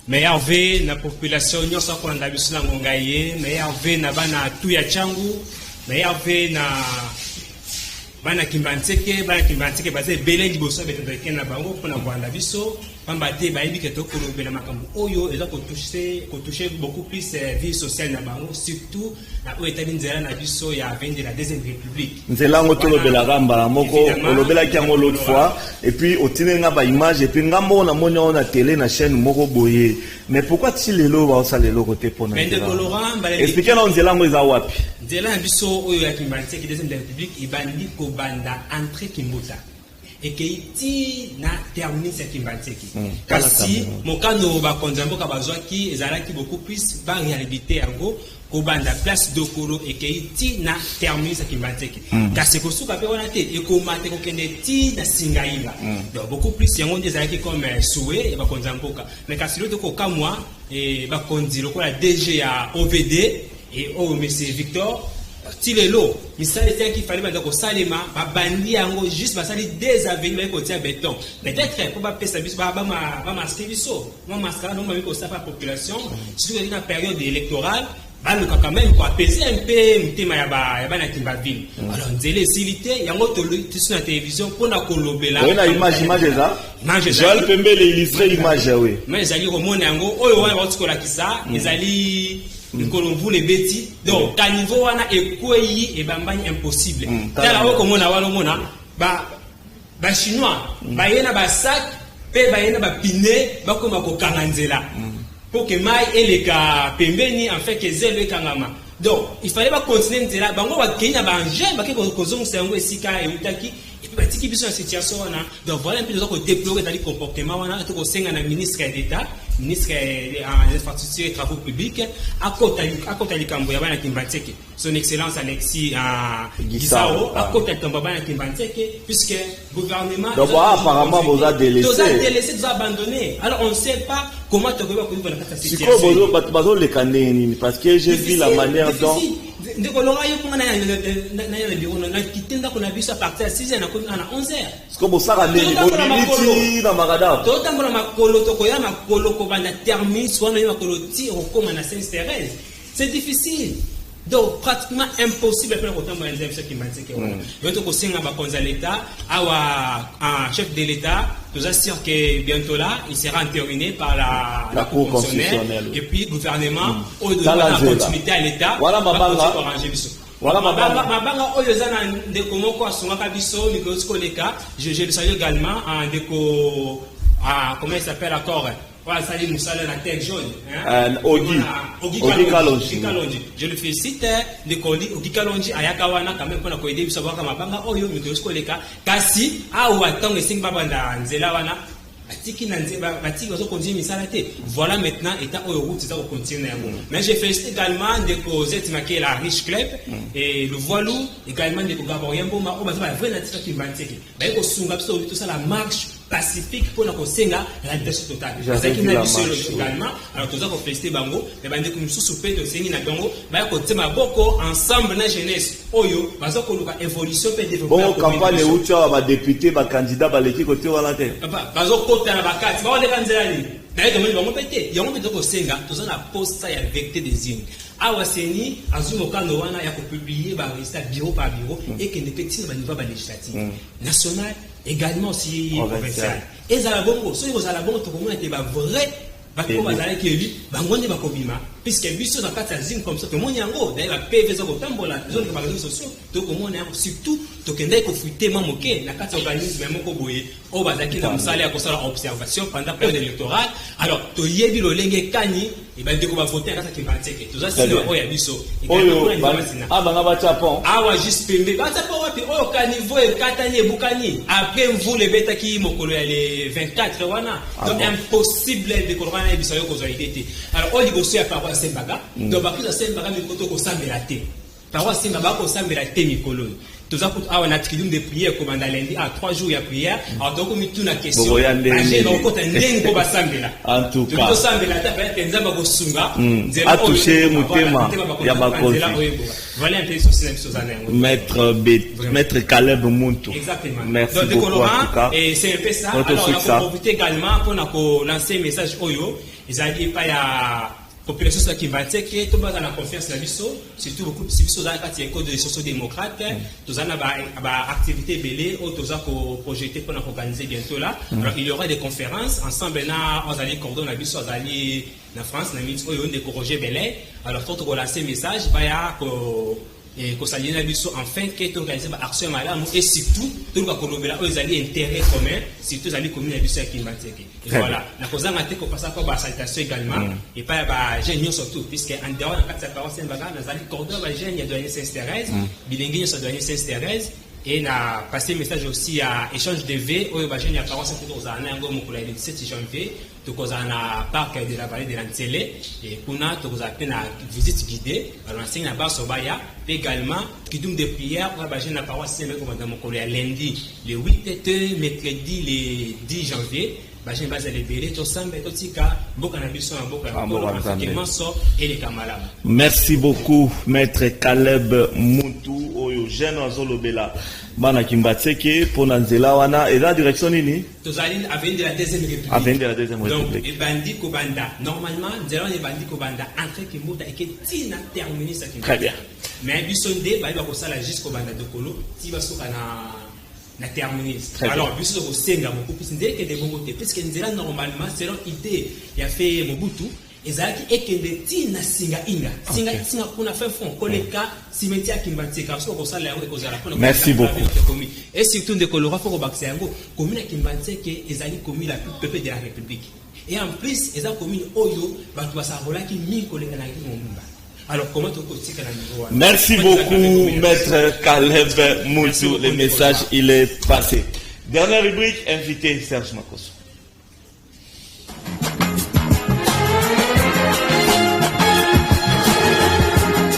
meilleur V na population nyonso ko na biso na ngongaye meilleur V na bana tu ya changu meilleur V na bana kimbanteke baze belé liboso betendeke na bango pona kwanda biso pamba te ba yibike to kolobela makambo oyo eza ko toucher beaucoup plus vie sociale na bango surtout na o etali nzela na biso ya vendre la deuxième république nzela ngo tolobela gamba moko olobela kiango l'autre fois et puis otinenga ba image et puis ngambo na moni on a télé na chaîne moko boye mais pourquoi ti lelo ba osala lelo côté pona expliquer na nzela ngo eza wapi nzela biso oyo ya kimbanteke deuxième république ibandi ko banda entrée kimbuta et que iti na terminer cette kimbanteke kasi mokano ba konzamboka bazwaki ezalaki beaucoup plus ba réalité yango ko banda place dokoro et que iti na terminer cette kimbanteke kasi ko suka pe wana te e ko mate ko kende ti na singaila donc beaucoup plus yango ndezalaki comme souhait ba konzamboka mais kasi loto ko kamwa et ba konzilo ko la DG ya OVD et oh monsieur Victor Tilelo, misali tient qu'il fallait mettre au salima, bandi yango juste basali des avenues côté béton. Peut-être pour pas passer bis ba masquer biso, moi masquer non mais ko sa population, surtout dans la période électorale, ba le quand même quoi apaiser un peu mtima ya ba na Kimba ville. Alors nzele silité yango to sur la télévision pour na kolobela. Oui na image ça. Joël Pembele illustré image oui. Mais ezali komona yango oyo wana ba tikola kisa, ezali Nikolomvu les bêtis donc à niveau wana ekweyi et bambani impossible tala oko mona walo mona ba chinois ba yena ba sac pe ba yena ba pine ba koma ko kanganzela pour que mai eleka pembeni en fait que zelo ekangama donc il fallait pas continuer nzela bango ba kenya ba engin ba ke ko zongo yango esika e utaki et puis ba tiki biso na situation wana donc voilà un peu de ko déplorer dans le comportement wana to ko senga na ministre d'État ministre des infrastructures et travaux publics à côté du Cambo ya bana Kimbanteke son excellence Alexis Gisao à côté du Cambo bana Kimbanteke puisque gouvernement donc apparemment vous a délaissé vous a abandonné alors on ne sait pas comment tu peux dans la situation parce que j'ai vu la manière dont ndeko longa yo kuna na bureau na kitenda kuna biso à partir de 6h na 11h parce que bosaka ndeni boniti na magada to tambola makolo to koya makolo ko banda termine soit na makolo ti rekoma na Sainte-Thérèse c'est difficile donc pratiquement impossible pour autant de gens qui m'indiquent donc ko senga ba konza l'état awa chef de l'état nous assure que bientôt là il sera entériné par la cour constitutionnelle et puis gouvernement au de la continuité à l'état voilà mabanga voilà mabanga oyo zana ndeko moko asungaka biso mikosiko leka je le salue également en ndeko comment il s'appelle encore voilà, ça dit Moussala la tête jaune. Ogi Kalonji. Je le félicite. Ogi Kalonji ayakawana quand même pour la coïder pour savoir comment banga oyo mikosiko leka kasi awa tango sing babanda nzela wana atiki na nzeba batiki bazo continuer misala te voilà maintenant état oyo route ça continuer mais je félicite également de causer marqué la riche club et le voilou également de Gabriel Mboma o baza vrai natika qui banteke ba ko sunga biso tout ça la marche pacifique pour la kosenga la déchet totale c'est qui n'a biso également alors tout ça ko féliciter bango mais bande ko mususu pe to sengi na bango ba ko tema boko ensemble na jeunesse oyo baza ko luka évolution pe développement bon campagne ucha ba député ba candidat ba leki côté wala te baza ko tana bakati ba oleka nzela ni d'ailleurs comme bango pété yango pe ko senga to ça na poste ya vecteur des signes awa seni azumo kando wana ya ko publier ba résultat bureau par bureau et que ne petit ba niveau ba législatif national également aussi provincial et za la bongo so yo za la bongo to komona te ba vrai ba ko ba zala ki lui ba ngonde ba ko bima puisque biso na kata zine comme ça to moni yango d'ailleurs ba PV zo ko tambola zone ba réseaux sociaux to komona yango surtout to kende ko fuiter mamoke na kata organisme moko boye o ba zaki na musala ya ko sala observation pendant période électorale alors to yebi lo lenge kani et ba ndeko ba voter kata Kimbanteke to za sino o ya biso oyo banga ba chapon awa juste pembe ba chapon wapi oyo kanivo e katani e bukani après vous le betaki mokolo ya les 24 wana donc impossible de kolwana biso yo ko zo idée alors on liboso ya paroisse Sembaga donc ba kisa Sembaga mikoto ko sambela te paroisse Sembaga ko sambela te mikolo Tous on a trium de prière comme on a lundi à 3 jours de prière. Alors donc on tout la question. En tout cas. A touché mon thème. Voilà un peu Maître Caleb Muntu. Exactement. Merci donc, beaucoup en tout cas. Et c'est un peu ça. Alors on a profité également pour lancer un message Oyo. Ils ont dit pas ya population qui va dire que tout le monde a la confiance dans l'ISO, surtout beaucoup de civils dans le cadre des sociaux-démocrates, tous en activité belée, tous en projeté pour organiser bientôt là. Alors il y aura des conférences ensemble là, on allait cordon la l'ISO, on allait en France, on a mis des corrigés belé. Alors tout on lancer message, bah ya et qu'on s'allie na biso enfin que tout organiser action madame et surtout tout va kolobela eux allez intérêt commun surtout allez commune na biso qui Kimbatseke et voilà na koza maté ko passer par salutation également et pas ba géniaux surtout puisque en dehors en quatre paroisse Saint-Baga na zali cordon ba génie doyen Sainte-Thérèse bilingue sur doyen Sainte-Thérèse et na passé message aussi à échange de V au ba génie à paroisse Saint-Thérèse ngo mokula le 17 janvier tout cause na parc de la vallée de l'Antélé et kuna tout cause na visite guidée alors enseigne na bas sobaya également qui donne des prières pour la na paroisse Saint-Baga dans lundi le 8 mercredi le 10 janvier bajen base les belé to sambe to tika boka na biso na boka et les camarades. Merci beaucoup maître Caleb Muntu oyo jeune azolobela bana Kimbatseke pour nanzela wana et la direction nini tozali avenue de la deuxième république donc et bandi ko banda normalement nzela ne bandi ko banda entrée ki muta et que tina terminer ça très bien mais bisonde ba ko sala jusqu'au banda de kolo ti ba soka na terminer. Alors, bis au Senga, beaucoup plus que des bons côtés. Parce que nous normalement, selon l'idée, il y a fait Mobutu, et ça qui est que des tina singa inga. Singa qu'on a fait fond, koleka, cimetière qui m'a tiré, parce qu'on s'en l'a eu. Merci beaucoup. Et surtout, de Colora, pour Baxer, commune qui m'a tiré, que les alliés commis la plus peuple de la République. Et en plus, les alliés commis Oyo, bah, tu vas savoir qu'il y a 1000 collègues dans la République. Alors, comment tu peux merci beaucoup, maître Caleb Muntu. Le message, il est passé. Dernière rubrique, invité Serge Makosso.